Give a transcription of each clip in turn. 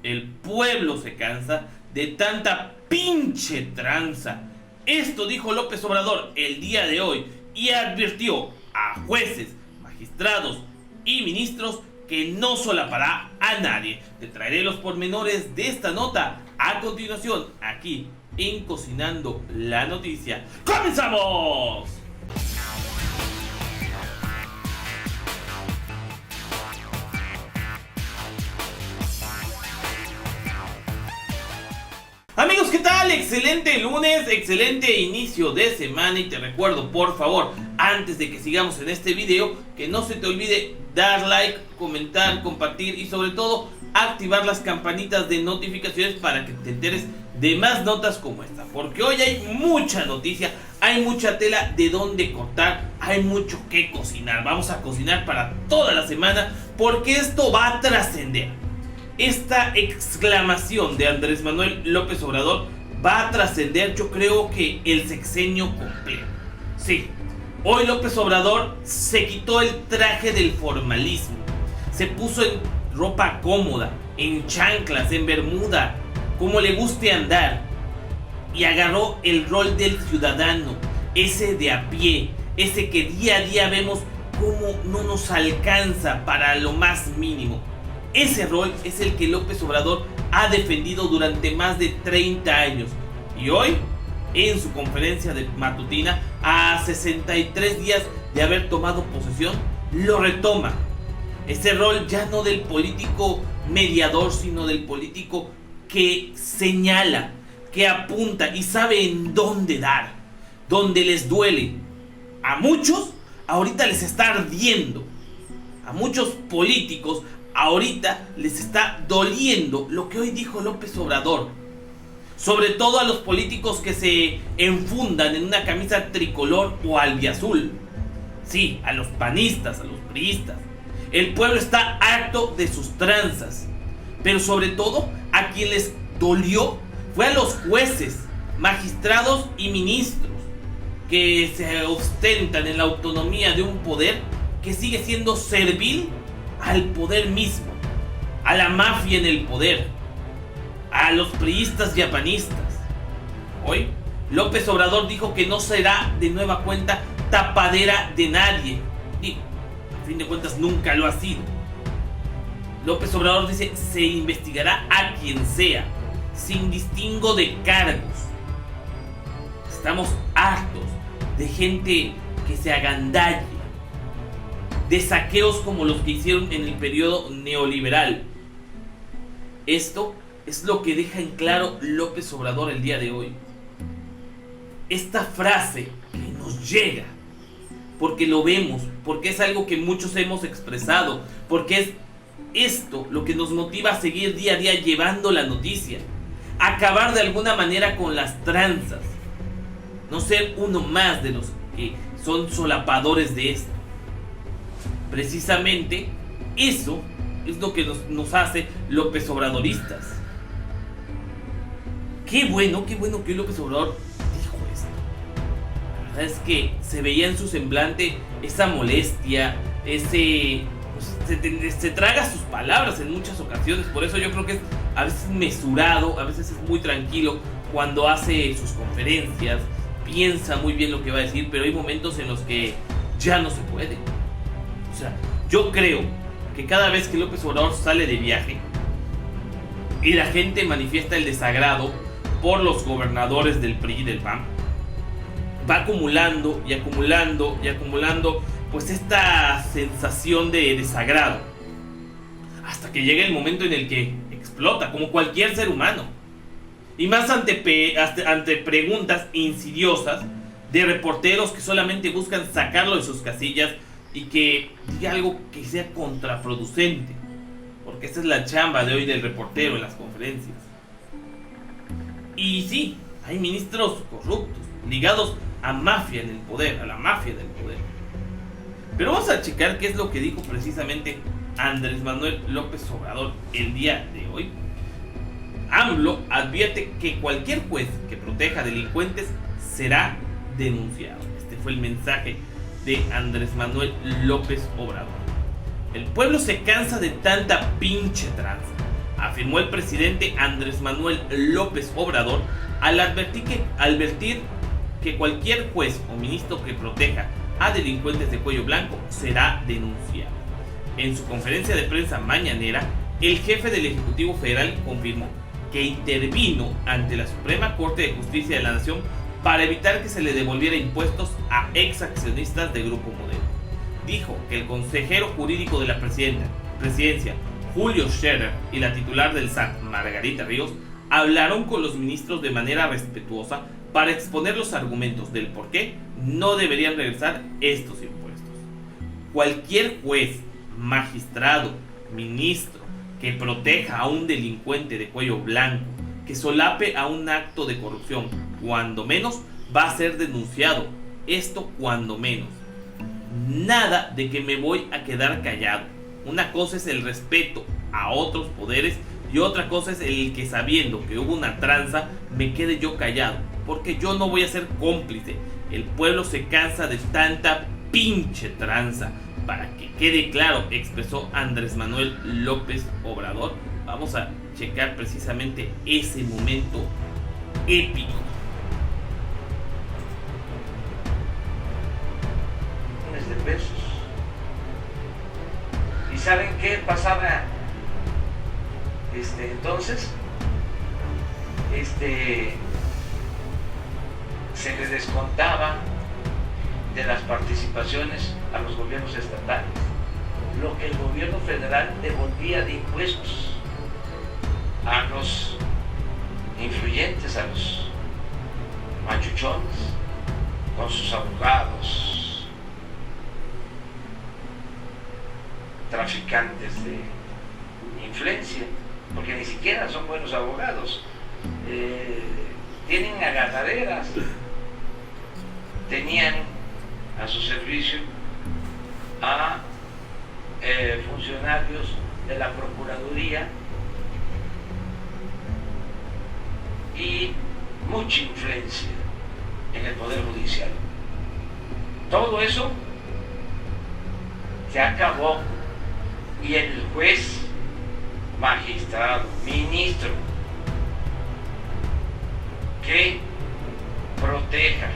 El pueblo se cansa de tanta pinche tranza. Esto dijo López Obrador el día de hoy y advirtió a jueces, magistrados y ministros que no solapará a nadie. Te traeré los pormenores de esta nota a continuación aquí en Cocinando la Noticia. ¡Comenzamos! Amigos, ¿qué tal? Excelente lunes, excelente inicio de semana y te recuerdo, por favor, antes de que sigamos en este video, que no se te olvide dar like, comentar, compartir y sobre todo activar las campanitas de notificaciones para que te enteres de más notas como esta, porque hoy hay mucha noticia, hay mucha tela de donde cortar, hay mucho que cocinar. Vamos a cocinar para toda la semana porque esto va a trascender. Esta exclamación de Andrés Manuel López Obrador va a trascender, yo creo que el sexenio completo. Sí, hoy López Obrador se quitó el traje del formalismo, se puso en ropa cómoda, en chanclas, en bermuda, como le guste andar, y agarró el rol del ciudadano, ese de a pie, ese que día a día vemos cómo no nos alcanza para lo más mínimo. Ese rol es el que López Obrador ha defendido durante más de 30 años y hoy, en su conferencia de matutina, a 63 días de haber tomado posesión, lo retoma. Ese rol ya no del político mediador, sino del político que señala, que apunta y sabe en dónde dar, donde les duele. A muchos ahorita les está ardiendo, a muchos políticos ahorita les está doliendo lo que hoy dijo López Obrador. Sobre todo a los políticos que se enfundan en una camisa tricolor o albiazul. Sí, a los panistas, a los priistas. El pueblo está harto de sus tranzas. Pero sobre todo a quien les dolió fue a los jueces, magistrados y ministros que se ostentan en la autonomía de un poder que sigue siendo servil al poder mismo, a la mafia en el poder, a los priistas y panistas. Hoy, López Obrador dijo que no será de nueva cuenta tapadera de nadie. Digo, a fin de cuentas nunca lo ha sido. López Obrador dice, se investigará a quien sea, sin distingo de cargos. Estamos hartos de gente que se agandalle, de saqueos como los que hicieron en el periodo neoliberal. Esto es lo que deja en claro López Obrador el día de hoy. Esta frase que nos llega, porque lo vemos, porque es algo que muchos hemos expresado, porque es esto lo que nos motiva a seguir día a día llevando la noticia, acabar de alguna manera con las tranzas, no ser uno más de los que son solapadores de esto. Precisamente eso es lo que nos hace López Obradoristas. Qué bueno que López Obrador dijo esto. La verdad es que se veía en su semblante esa molestia, ese... se traga sus palabras en muchas ocasiones. Por eso yo creo que es a veces mesurado, a veces es muy tranquilo cuando hace sus conferencias, piensa muy bien lo que va a decir, pero hay momentos en los que ya no se puede. O sea, yo creo que cada vez que López Obrador sale de viaje y la gente manifiesta el desagrado por los gobernadores del PRI y del PAN, va acumulando y acumulando y acumulando pues esta sensación de desagrado, hasta que llega el momento en el que explota, como cualquier ser humano, y más ante preguntas insidiosas de reporteros que solamente buscan sacarlo de sus casillas y que diga algo que sea contraproducente, porque esa es la chamba de hoy del reportero en las conferencias. Y sí, hay ministros corruptos, ligados a mafia en el poder, a la mafia del poder. Pero vamos a checar qué es lo que dijo precisamente Andrés Manuel López Obrador el día de hoy. AMLO advierte que cualquier juez que proteja delincuentes será denunciado. Este fue el mensaje de Andrés Manuel López Obrador. El pueblo se cansa de tanta pinche tranza. afirmó el presidente Andrés Manuel López Obrador al advertir que cualquier juez o ministro que proteja a delincuentes de cuello blanco será denunciado. En su conferencia de prensa mañanera, el jefe del Ejecutivo Federal confirmó que intervino ante la Suprema Corte de Justicia de la Nación para evitar que se le devolviera impuestos a exaccionistas de Grupo Modelo. Dijo que el consejero jurídico de la presidencia, Julio Scherer, y la titular del SAT, Margarita Ríos, hablaron con los ministros de manera respetuosa para exponer los argumentos del por qué no deberían regresar estos impuestos. Cualquier juez, magistrado, ministro que proteja a un delincuente de cuello blanco, que solape a un acto de corrupción, cuando menos va a ser denunciado. Esto cuando menos. Nada de que me voy a quedar callado. Una cosa es el respeto a otros poderes y otra cosa es el que, sabiendo que hubo una tranza, me quede yo callado, porque yo no voy a ser cómplice. El pueblo se cansa de tanta pinche tranza. Para que quede claro, expresó Andrés Manuel López Obrador. Vamos a checar precisamente ese momento épico. De pesos. ¿Y saben qué pasaba entonces? Se le descontaba de las participaciones a los gobiernos estatales lo que el gobierno federal devolvía de impuestos a los influyentes, a los machuchones, con sus abogados, traficantes de influencia, porque ni siquiera son buenos abogados, tienen agarraderas, tenían a su servicio a funcionarios de la Procuraduría y mucha influencia en el Poder Judicial. Todo eso se acabó y el juez, magistrado, ministro que proteja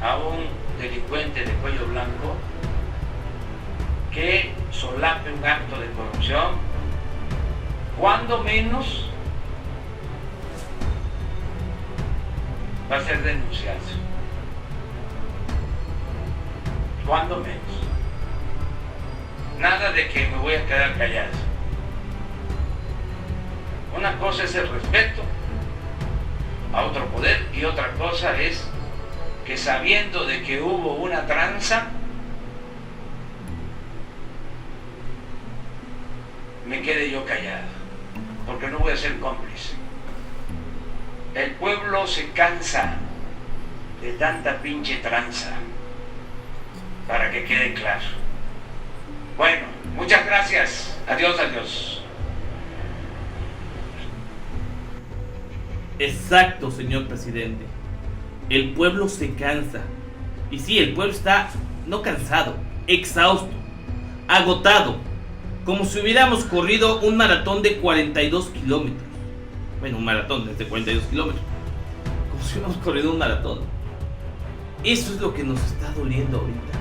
a un delincuente de cuello blanco, que solape un acto de corrupción, cuando menos va a ser denunciado. Cuando menos. Nada de que me voy a quedar callado. Una cosa es el respeto a otro poder y otra cosa es que, sabiendo de que hubo una tranza, me quede yo callado, porque no voy a ser cómplice. El pueblo se cansa de tanta pinche tranza, para que quede claro. Bueno, muchas gracias. Adiós, adiós. Exacto, señor presidente. El pueblo se cansa. Y sí, el pueblo está no cansado, exhausto, agotado, como si hubiéramos corrido un maratón de 42 kilómetros. Bueno, un maratón desde 42 kilómetros. Como si hubiéramos corrido un maratón. Eso es lo que nos está doliendo ahorita.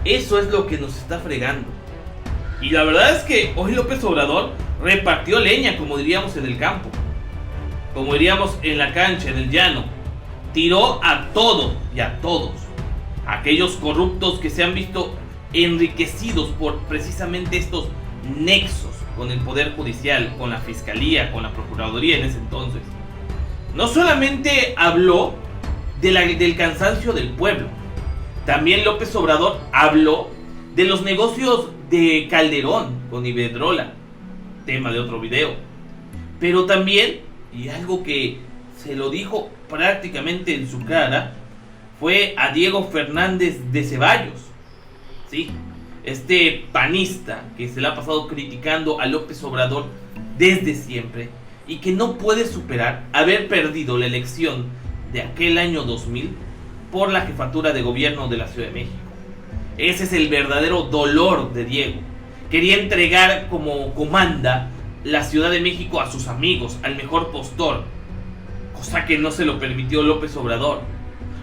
Eso es lo que nos está fregando. Y la verdad es que hoy López Obrador repartió leña, como diríamos en el campo, como diríamos en la cancha, en el llano. Tiró a todo y a todos. Aquellos corruptos que se han visto enriquecidos por precisamente estos nexos con el Poder Judicial, con la Fiscalía, con la Procuraduría en ese entonces. No solamente habló del cansancio del pueblo, también López Obrador habló de los negocios de Calderón con Iberdrola, tema de otro video. Pero también, y algo que se lo dijo prácticamente en su cara, fue a Diego Fernández de Ceballos, ¿sí? Este panista que se le ha pasado criticando a López Obrador desde siempre y que no puede superar haber perdido la elección de aquel año 2000 por la jefatura de gobierno de la Ciudad de México. Ese es el verdadero dolor de Diego. quería entregar como comanda la Ciudad de México a sus amigos, al mejor postor, cosa que no se lo permitió López Obrador.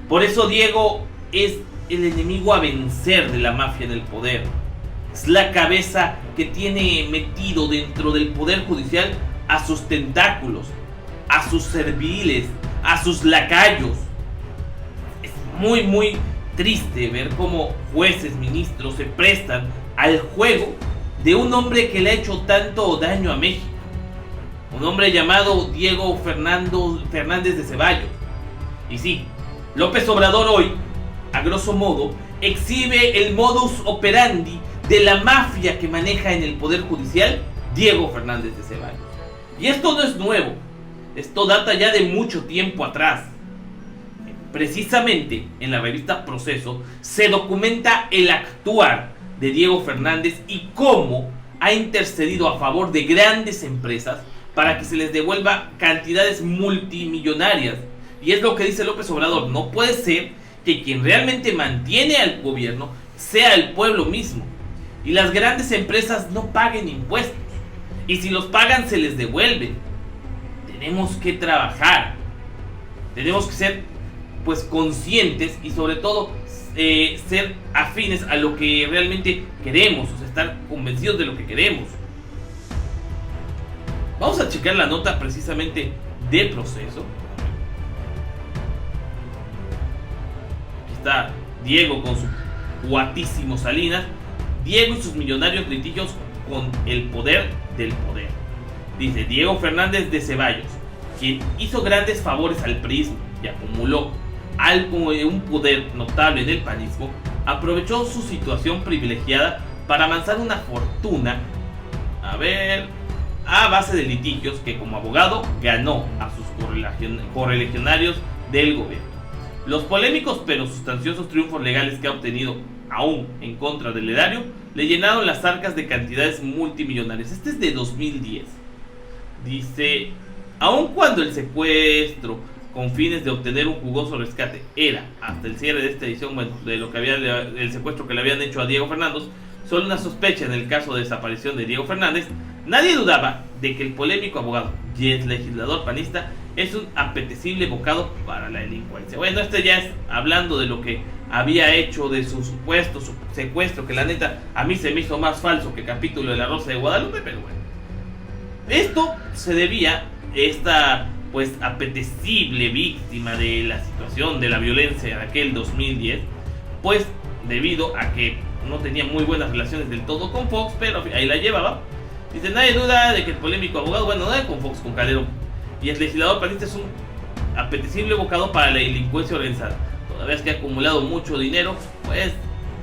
Por eso Diego es el enemigo a vencer de la mafia en el poder. Es la cabeza que tiene metido dentro del poder judicial a sus tentáculos, a sus serviles, a sus lacayos. Es muy triste ver cómo jueces, ministros se prestan al juego de un hombre que le ha hecho tanto daño a México. Un hombre llamado Diego Fernández de Ceballos. Y sí, López Obrador hoy, a grosso modo, exhibe el modus operandi de la mafia que maneja en el Poder Judicial Diego Fernández de Ceballos. Y esto no es nuevo, esto data ya de mucho tiempo atrás. Precisamente en la revista Proceso se documenta el actuar de Diego Fernández y cómo ha intercedido a favor de grandes empresas para que se les devuelva cantidades multimillonarias. Y es lo que dice López Obrador: no puede ser que quien realmente mantiene al gobierno sea el pueblo mismo, y las grandes empresas no paguen impuestos, y si los pagan se les devuelven. Tenemos que trabajar, tenemos que ser pues conscientes y sobre todo ser afines a lo que realmente queremos, o sea, estar convencidos de lo que queremos. Vamos a checar la nota precisamente de Proceso. Aquí está Diego con su guatísimo Salinas. Diego y sus millonarios litigios con el poder del poder. Dice: Diego Fernández de Ceballos, quien hizo grandes favores al priismo y acumuló algo de un poder notable en el panismo, aprovechó su situación privilegiada para amansar una fortuna a base de litigios que como abogado ganó a sus correligionarios del gobierno. Los polémicos pero sustanciosos triunfos legales que ha obtenido aún en contra del erario le llenaron las arcas de cantidades multimillonarias. Este es de 2010. Dice: aun cuando el secuestro con fines de obtener un jugoso rescate era, hasta el cierre de esta edición, de lo que había el secuestro que le habían hecho a Diego Fernández, solo una sospecha en el caso de desaparición de Diego Fernández, nadie dudaba de que el polémico abogado y el legislador panista es un apetecible bocado para la delincuencia. Bueno, este ya es hablando de lo que había hecho de su supuesto secuestro, que la neta a mí se me hizo más falso que capítulo de La Rosa de Guadalupe, pero bueno. Esto se debía, esta pues apetecible víctima de la situación de la violencia de aquel 2010, pues debido a que no tenía muy buenas relaciones del todo con Fox, pero ahí la llevaba. Dice: nadie duda de que el polémico abogado, bueno, no es con Fox, con Calderón, y el legislador panista es un apetecible bocado para la delincuencia organizada. Toda vez que ha acumulado mucho dinero, pues,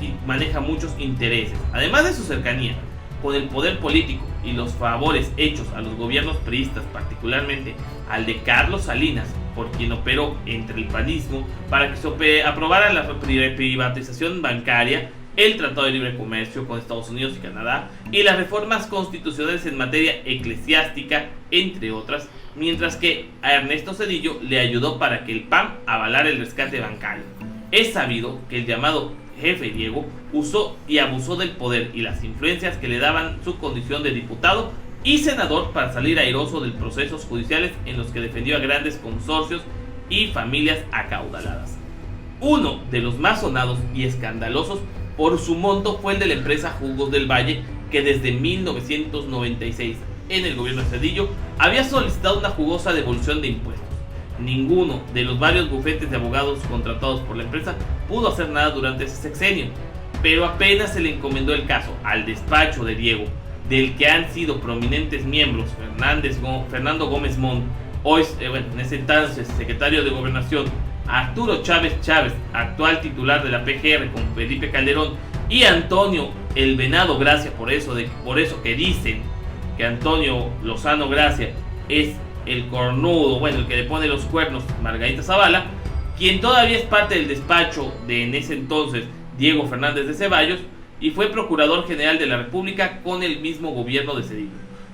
y maneja muchos intereses. Además de su cercanía con el poder político y los favores hechos a los gobiernos priistas, particularmente al de Carlos Salinas, por quien operó entre el panismo para que se aprobara la privatización bancaria, el Tratado de Libre Comercio con Estados Unidos y Canadá y las reformas constitucionales en materia eclesiástica, entre otras, mientras que a Ernesto Zedillo le ayudó para que el PAN avalara el rescate bancario. Es sabido que el llamado jefe Diego usó y abusó del poder y las influencias que le daban su condición de diputado y senador para salir airoso de procesos judiciales en los que defendió a grandes consorcios y familias acaudaladas. Uno de los más sonados y escandalosos por su monto fue el de la empresa Jugos del Valle, que desde 1996 en el gobierno de Zedillo había solicitado una jugosa devolución de impuestos. Ninguno de los varios bufetes de abogados contratados por la empresa pudo hacer nada durante ese sexenio, pero apenas se le encomendó el caso al despacho de Diego, del que han sido prominentes miembros Fernando Gómez Montt, hoy en ese entonces secretario de Gobernación, Arturo Chávez, actual titular de la PGR con Felipe Calderón, y Antonio El Venado Gracia, por eso que dicen que Antonio Lozano Gracia es el cornudo, el que le pone los cuernos, Margarita Zavala, quien todavía es parte del despacho de en ese entonces Diego Fernández de Ceballos y fue procurador general de la República con el mismo gobierno de Zedillo.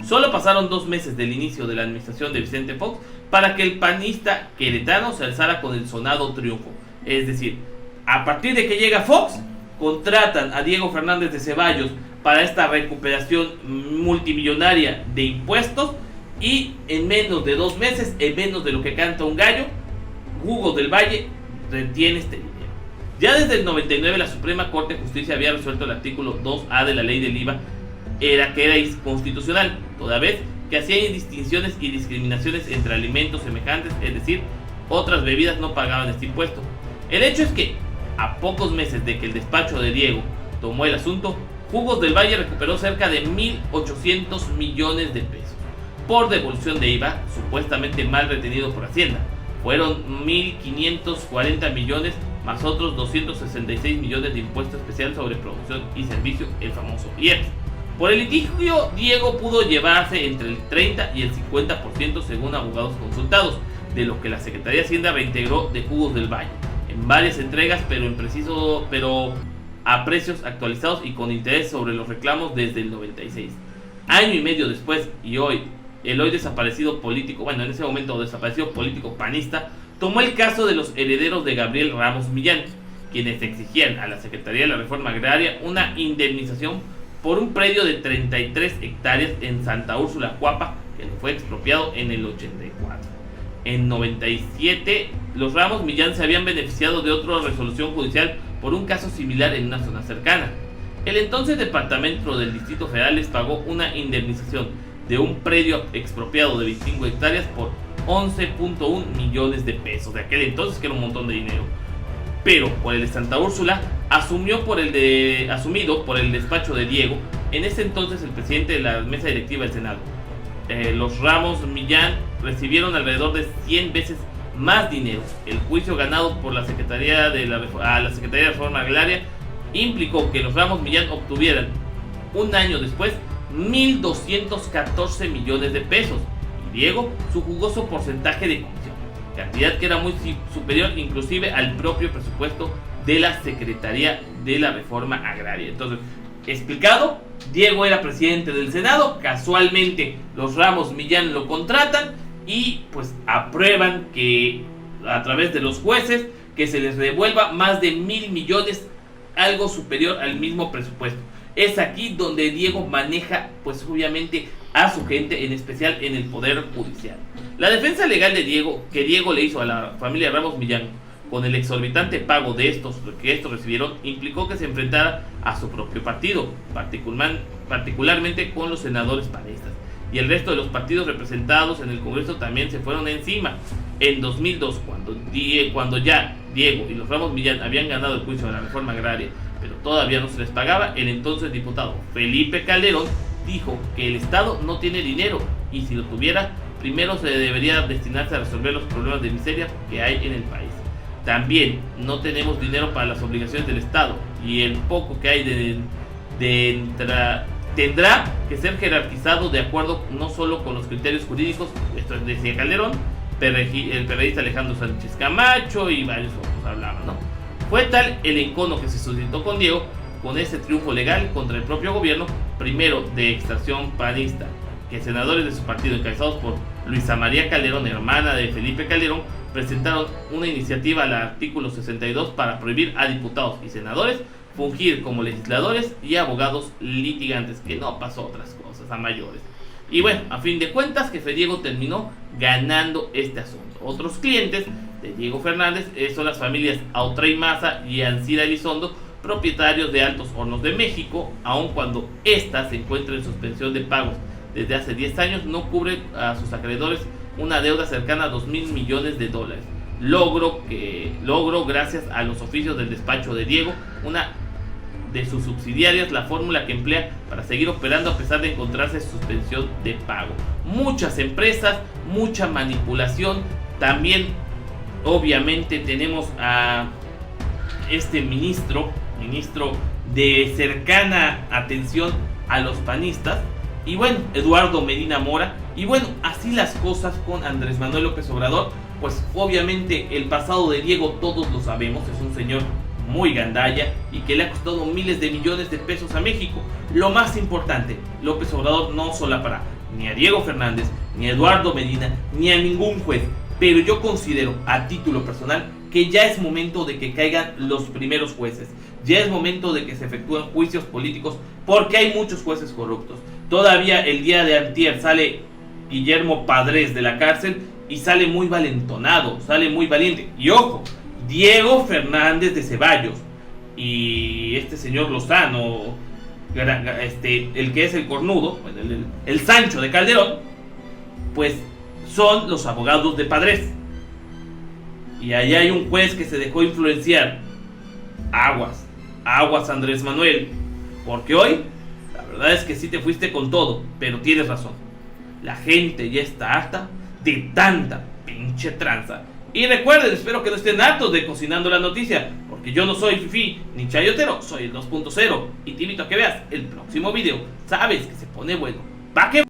Solo pasaron 2 meses del inicio de la administración de Vicente Fox para que el panista queretano se alzara con el sonado triunfo. Es decir, a partir de que llega Fox, contratan a Diego Fernández de Ceballos para esta recuperación multimillonaria de impuestos, y en menos de 2 meses, en menos de lo que canta un gallo, Hugo del Valle retiene este dinero. Ya desde el 99 la Suprema Corte de Justicia había resuelto el artículo 2A de la ley del IVA, que era inconstitucional, toda vez que hacía distinciones y discriminaciones entre alimentos semejantes, es decir, otras bebidas no pagaban este impuesto. El hecho es que, a pocos meses de que el despacho de Diego tomó el asunto, Jugos del Valle recuperó cerca de 1.800 millones de pesos por devolución de IVA, supuestamente mal retenido por Hacienda. Fueron 1.540 millones más otros 266 millones de impuesto especial sobre producción y servicio, el famoso IEPS. Por el litigio, Diego pudo llevarse entre el 30 y el 50% según abogados consultados, de lo que la Secretaría de Hacienda reintegró de Jugos del Valle, en varias entregas, pero a precios actualizados y con interés sobre los reclamos desde el 96. Año y medio después, y el hoy desaparecido político, en ese momento desaparecido político panista, tomó el caso de los herederos de Gabriel Ramos Millán, quienes exigían a la Secretaría de la Reforma Agraria una indemnización por un predio de 33 hectáreas en Santa Úrsula, Cuapa, que le fue expropiado en el 84. En 97, los Ramos Millán se habían beneficiado de otra resolución judicial por un caso similar en una zona cercana. El entonces Departamento del Distrito Federal les pagó una indemnización de un predio expropiado de 25 hectáreas por 11.1 millones de pesos de aquel entonces, que era un montón de dinero. Pero por el de Santa Úrsula, asumido por el despacho de Diego, en ese entonces el presidente de la mesa directiva del Senado. Los Ramos Millán recibieron alrededor de 100 veces más dinero. El juicio ganado por la Secretaría de la Reforma Agraria implicó que los Ramos Millán obtuvieran un año después 1.214 millones de pesos, y Diego su jugoso porcentaje de comisión, cantidad que era muy superior inclusive al propio presupuesto de la Secretaría de la Reforma Agraria. Entonces, explicado, Diego era presidente del Senado, casualmente los Ramos Millán lo contratan y pues aprueban que a través de los jueces que se les devuelva más de 1.000 millones, algo superior al mismo presupuesto. Es aquí donde Diego maneja pues obviamente a su gente, en especial en el Poder Judicial. La defensa legal de Diego, que Diego le hizo a la familia Ramos Millán con el exorbitante pago de estos recibieron, implicó que se enfrentara a su propio partido, particularmente con los senadores panistas, y el resto de los partidos representados en el Congreso también se fueron encima. En 2002, cuando ya Diego y los Ramos Millán habían ganado el juicio de la reforma agraria, pero todavía no se les pagaba, el entonces diputado Felipe Calderón dijo que el Estado no tiene dinero, y si lo tuviera, primero se debería destinarse a resolver los problemas de miseria que hay en el país. También no tenemos dinero para las obligaciones del Estado, y el poco que hay tendrá que ser jerarquizado de acuerdo no solo con los criterios jurídicos, esto decía Calderón, el periodista Alejandro Sánchez Camacho y varios otros hablaban, ¿no? Fue tal el encono que se suscitó con Diego, con ese triunfo legal contra el propio gobierno, primero de extracción panista, que senadores de su partido, encabezados por Luisa María Calderón, hermana de Felipe Calderón, presentaron una iniciativa al artículo 62 para prohibir a diputados y senadores fungir como legisladores y abogados litigantes, que no pasó otras cosas a mayores. Y bueno, a fin de cuentas, Jefe Diego terminó ganando este asunto. Otros clientes de Diego Fernández son las familias Autrey Maza y Ancira Elizondo, propietarios de Altos Hornos de México. Aun cuando ésta se encuentra en suspensión de pagos desde hace 10 años, no cubre a sus acreedores una deuda cercana a $2,000 millones. Logró gracias a los oficios del despacho de Diego, una de sus subsidiarias, la fórmula que emplea para seguir operando a pesar de encontrarse en suspensión de pago. Muchas empresas, mucha manipulación. También obviamente tenemos a este ministro de cercana atención a los panistas, y bueno, Eduardo Medina Mora. Y bueno, así las cosas con Andrés Manuel López Obrador. Pues obviamente el pasado de Diego todos lo sabemos, es un señor muy gandalla y que le ha costado miles de millones de pesos a México. Lo más importante, López Obrador no solapara ni a Diego Fernández, ni a Eduardo Medina, ni a ningún juez, pero yo considero a título personal que ya es momento de que caigan los primeros jueces. Ya es momento de que se efectúen juicios políticos porque hay muchos jueces corruptos. Todavía el día de antier sale Guillermo Padres de la cárcel y sale muy valentonado, sale muy valiente. Y ojo, Diego Fernández de Ceballos y este señor Lozano, el que es el cornudo, el Sancho de Calderón, pues son los abogados de Padres. Y allá hay un juez que se dejó influenciar. Aguas Andrés Manuel, porque hoy la verdad es que sí te fuiste con todo, pero tienes razón. La gente ya está harta de tanta pinche tranza. Y recuerden, espero que no estén hartos de Cocinando la Noticia, porque yo no soy fifí ni chayotero, soy el 2.0 y te invito a que veas el próximo video. Sabes que se pone bueno. ¡Va que!